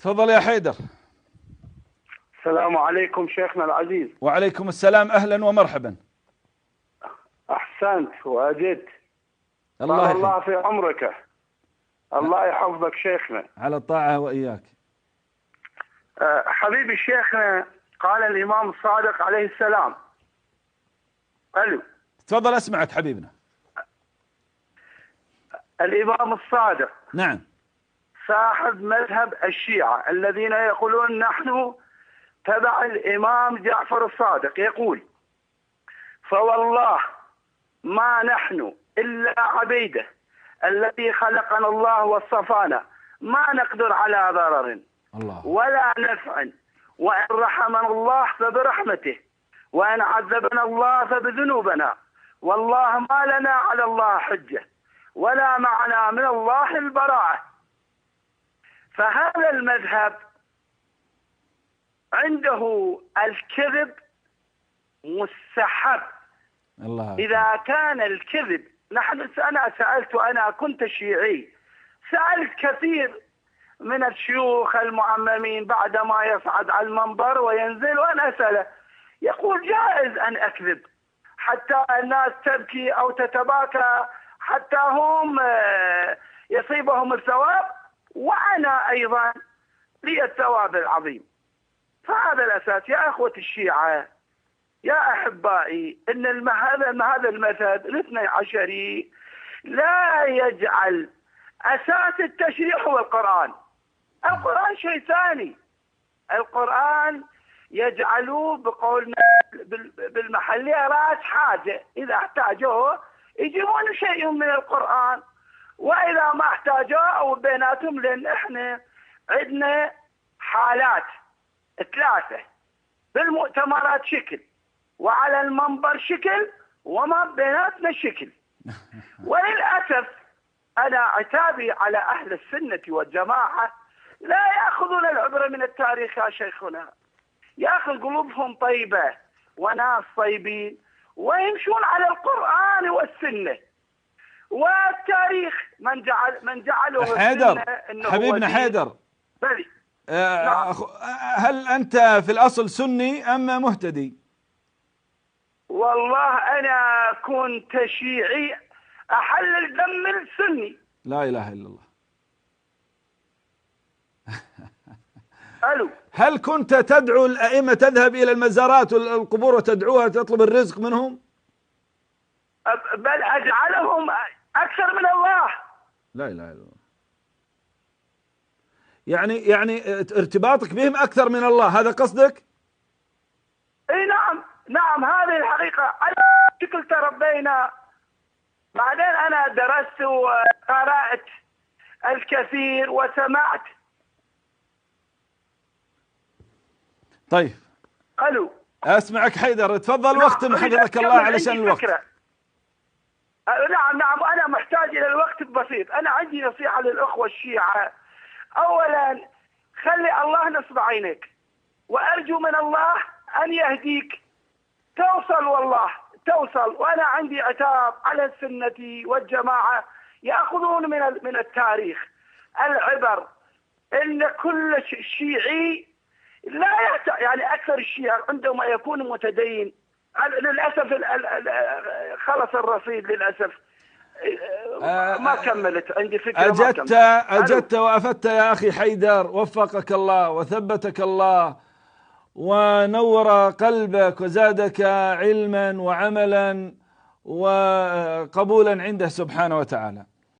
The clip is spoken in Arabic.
تفضل يا حيدر. السلام عليكم شيخنا العزيز. وعليكم السلام، أهلا ومرحبا. أحسنت وأجدت. الله الله في عمرك، الله يحفظك شيخنا. على الطاعة وإياك. حبيبي شيخنا، قال الإمام الصادق عليه السلام. ألو، تفضل أسمعك حبيبنا. الإمام الصادق نعم صاحب مذهب الشيعة الذين يقولون نحن تبع الإمام جعفر الصادق، يقول: فوالله ما نحن إلا عبيده الذي خلقنا الله واصطفانا، ما نقدر على ضرر الله ولا نفع، وإن رحمنا الله فبرحمته، وإن عذبنا الله فبذنوبنا، والله ما لنا على الله حجة، ولا معنا من الله البراءة. فهذا المذهب عنده الكذب مستحب. الله إذا كان الكذب، أنا سألت، أنا كنت شيعي، سألت كثير من الشيوخ المعممين بعدما يصعد على المنبر وينزل، وأنا أسأله يقول جائز أن أكذب حتى الناس تبكي أو تتباكى، حتى هم يصيبهم الثواب، وأنا أيضا لي الثواب العظيم. فهذا الأساس يا أخوة الشيعة، يا أحبائي، إن هذا المذهب الاثني عشري لا يجعل أساس التشريع هو القرآن. القرآن شيء ثاني. القرآن يجعلوه بقولنا بالمحلية رأس حاجة، إذا احتاجوه يجيبون شيء من القرآن، وإذا ما احتاجوه أو بيناتهم، لأن إحنا عندنا حالات 3 بالمؤتمرات شكل، وعلى المنبر شكل، وما بيناتنا شكل. وللأسف أنا عتابي على أهل السنة والجماعة لا يأخذون العبرة من التاريخ يا شيخنا. يا أخي قلوبهم طيبة وناس طيبين، ويمشون على القرآن والسنة والتاريخ. من جعله حيدر، حبيبنا حيدر، هل أنت في الأصل سني أم مهتدي؟ والله أنا كنت شيعي أحلل دم السني. لا إله إلا الله. ألو، هل كنت تدعو الأئمة، تذهب إلى المزارات والقبور وتدعوها تطلب الرزق منهم؟ بل أجعلهم أكثر من الله. لا إله إلا الله. يعني ارتباطك بهم أكثر من الله، هذا قصدك؟ اي نعم هذه الحقيقة. على شكل تربينا. بعدين أنا درست وقرأت الكثير وسمعت. طيب ألو، أسمعك حيدر، تفضل واختم حفظك الله علشان الوقت. نعم أنا محتاج إلى الوقت بسيط. أنا عندي نصيحة للأخوة الشيعة. أولا، خلي الله نصب عينك، وأرجو من الله أن يهديك توصل، والله توصل. وأنا عندي عتاب على السنة والجماعة، يأخذون من التاريخ العبر. إن كل شيعي لا يعني أكثر الشيعة عندما يكون متدين، للأسف خلص الرصيد للأسف. ما كملت عندي فكرة. أجدت وأفدت يا أخي حيدر، وفقك الله وثبتك الله ونور قلبك وزادك علما وعملا وقبولا عنده سبحانه وتعالى.